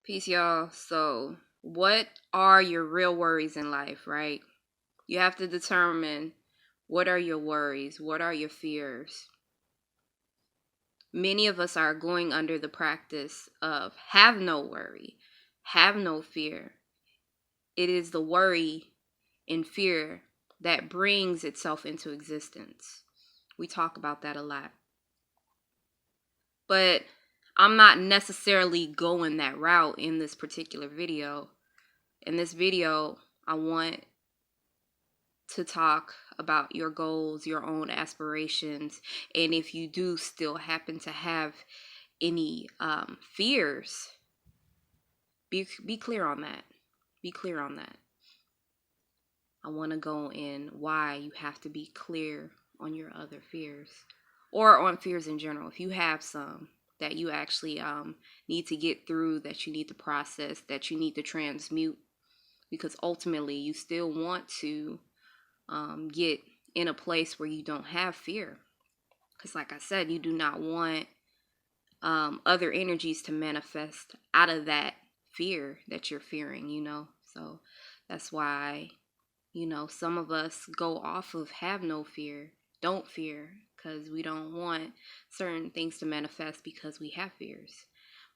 Peace, y'all. So, what are your real worries in life, right? You have to determine what are your worries, what are your fears. Many of us are going under the practice of have no worry, have no fear. It is the worry and fear that brings itself into existence. We talk about that a lot. But I'm not necessarily going that route in this particular video. In this video, I want to talk about your goals, your own aspirations, and if you do still happen to have any fears, be clear on that. Be clear on that. I want to go in why you have to be clear on your other fears, or on fears in general. If you have some that you actually need to get through, that you need to process, that you need to transmute, because ultimately you still want to get in a place where you don't have fear. Because like I said, you do not want other energies to manifest out of that fear that you're fearing, So that's why, some of us go off of have no fear, don't fear, because we don't want certain things to manifest because we have fears.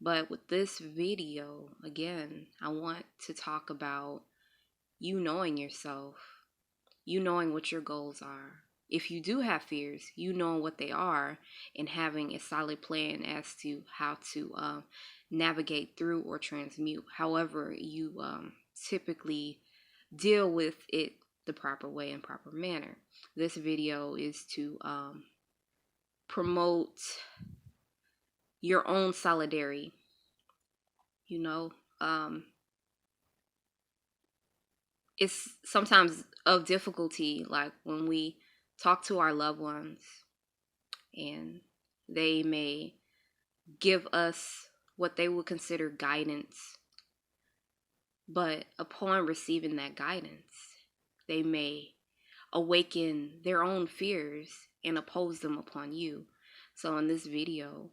But with this video, again, I want to talk about you knowing yourself, you knowing what your goals are. If you do have fears, you knowing what they are and having a solid plan as to how to navigate through or transmute, however you typically deal with it the proper way and proper manner. This video is to promote your own solidarity. It's sometimes of difficulty, like when we talk to our loved ones and they may give us what they would consider guidance, but upon receiving that guidance, they may awaken their own fears and oppose them upon you. So in this video,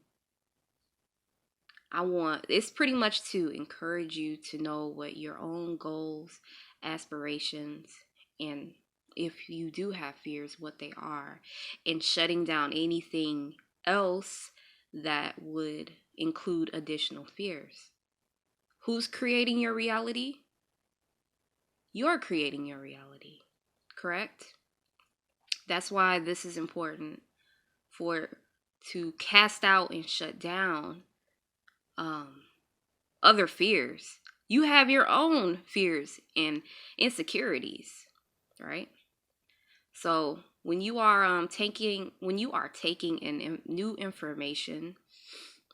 it's pretty much to encourage you to know what your own goals, aspirations, and if you do have fears, what they are, and shutting down anything else that would include additional fears. Who's creating your reality? You're creating your reality, correct? That's why this is important to cast out and shut down other fears. You have your own fears and insecurities, right? So when you are taking in new information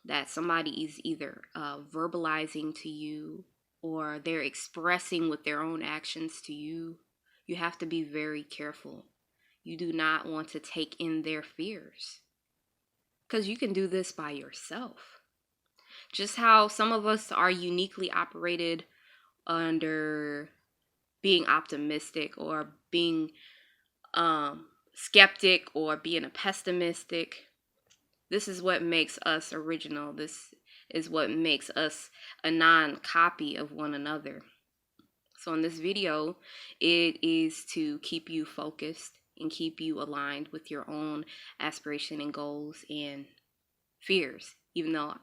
that somebody is either verbalizing to you or they're expressing with their own actions to you, you have to be very careful. You do not want to take in their fears, because you can do this by yourself. Just how some of us are uniquely operated under being optimistic or being skeptic or being a pessimistic. This is what makes us original. This is what makes us a non-copy of one another. So in this video, it is to keep you focused and keep you aligned with your own aspiration and goals and fears. Even though,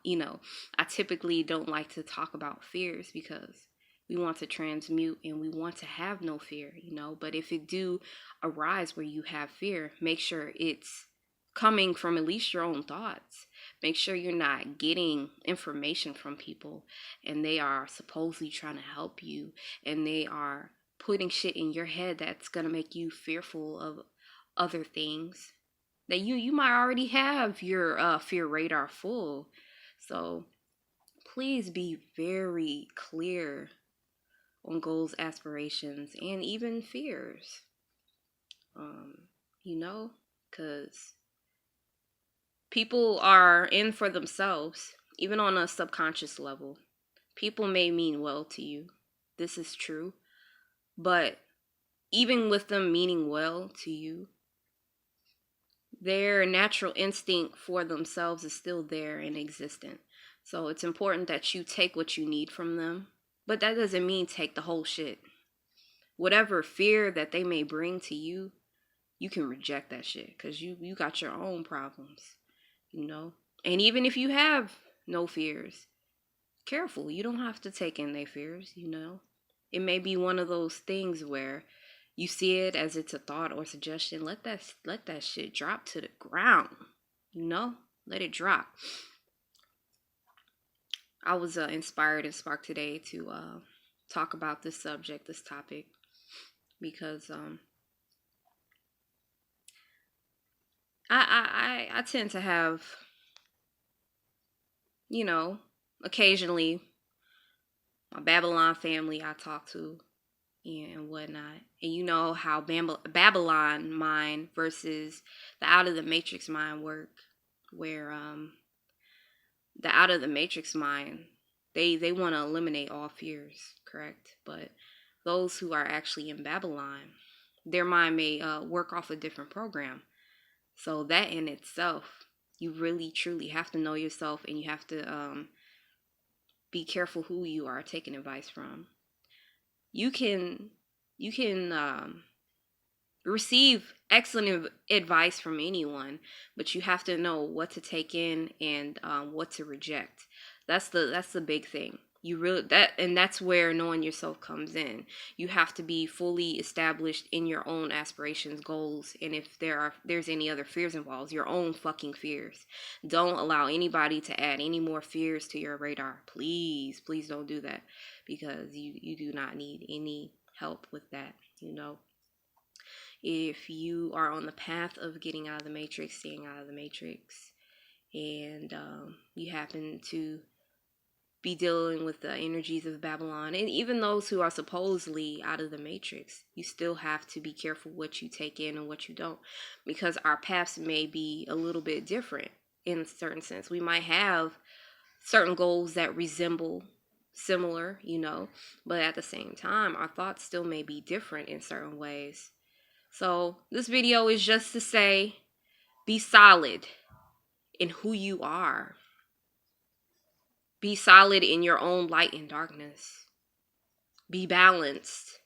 I typically don't like to talk about fears because we want to transmute and we want to have no fear, But if it do arise where you have fear, make sure it's coming from at least your own thoughts. Make sure you're not getting information from people and they are supposedly trying to help you and they are putting shit in your head that's going to make you fearful of other things that you might already have your fear radar full. So please be very clear on goals, aspirations, and even fears. Because people are in for themselves, even on a subconscious level. People may mean well to you. This is true. But even with them meaning well to you, their natural instinct for themselves is still there and existent. So it's important that you take what you need from them. But that doesn't mean take the whole shit. Whatever fear that they may bring to you, you can reject that shit because you got your own problems, you know? And even if you have no fears, careful. You don't have to take in their fears, you know? It may be one of those things where you see it as it's a thought or suggestion. Let that shit drop to the ground, you know? Let it drop. I was inspired and sparked today to talk about this subject, this topic, because I tend to have, you know, occasionally my Babylon family I talk to and whatnot. And you know how Babylon mind versus the out of the matrix mind work, where the out of the matrix mind, they want to eliminate all fears, correct? But those who are actually in Babylon, their mind may work off a different program. So that in itself, you really truly have to know yourself, and you have to be careful who you are taking advice from. You can receive excellent advice from anyone, but you have to know what to take in and what to reject. That's the big thing. You really that's where knowing yourself comes in. You have to be fully established in your own aspirations, goals, and if there's any other fears involved, your own fucking fears. Don't allow anybody to add any more fears to your radar. Please don't do that, because you do not need any help with that, you know. If you are on the path of getting out of the matrix, staying out of the matrix, and you happen to be dealing with the energies of Babylon, and even those who are supposedly out of the matrix, you still have to be careful what you take in and what you don't, because our paths may be a little bit different in a certain sense. We might have certain goals that resemble similar, you know, but at the same time, our thoughts still may be different in certain ways. So this video is just to say, be solid in who you are. Be solid in your own light and darkness. Be balanced.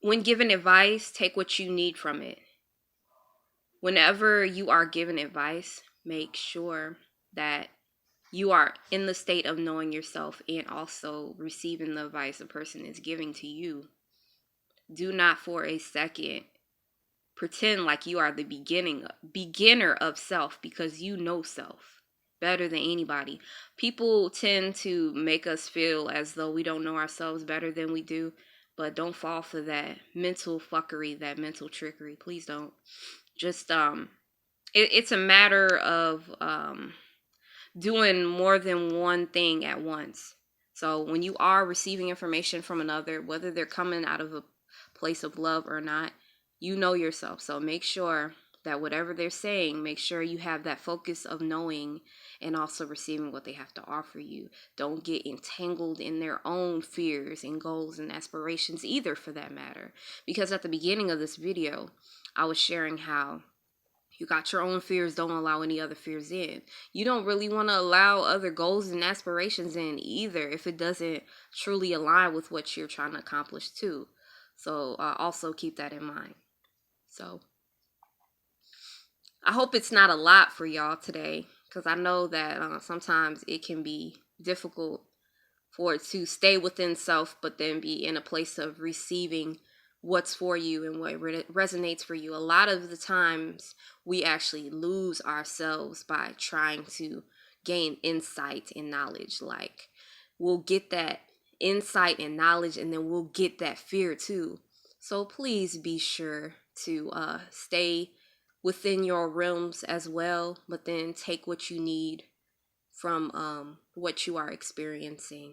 When given advice, take what you need from it. Whenever you are given advice, make sure that you are in the state of knowing yourself and also receiving the advice a person is giving to you. Do not for a second pretend like you are the beginner of self, because you know self better than anybody. People tend to make us feel as though we don't know ourselves better than we do, but don't fall for that mental fuckery, that mental trickery. Please don't. Just it's a matter of doing more than one thing at once. So when you are receiving information from another, whether they're coming out of a place of love or not, you know yourself. So make sure that whatever they're saying, make sure you have that focus of knowing and also receiving what they have to offer you. Don't get entangled in their own fears and goals and aspirations either, for that matter. Because at the beginning of this video, I was sharing how you got your own fears, don't allow any other fears in. You don't really want to allow other goals and aspirations in either if it doesn't truly align with what you're trying to accomplish too. So also keep that in mind. So I hope it's not a lot for y'all today, because I know that sometimes it can be difficult for it to stay within self, but then be in a place of receiving what's for you and what resonates for you. A lot of the times we actually lose ourselves by trying to gain insight and knowledge. Like, we'll get that insight and knowledge, and then we'll get that fear too. So please be sure to stay within your realms as well, but then take what you need from what you are experiencing.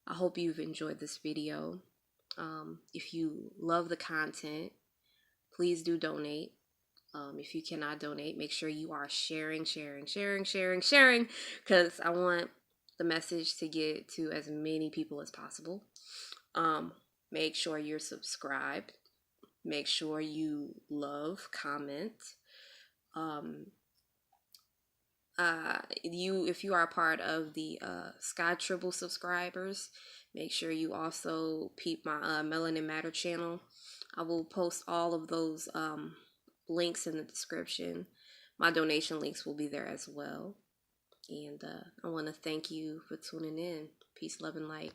I hope you've enjoyed this video. If you love the content, please do donate. If you cannot donate, make sure you are sharing, because I want the message to get to as many people as possible. Make sure you're subscribed. Make sure you love, comment. if you are a part of the Sky Tribble subscribers, make sure you also peep my Melanin Matter channel. I will post all of those links in the description. My donation links will be there as well. And I want to thank you for tuning in. Peace, love, and light.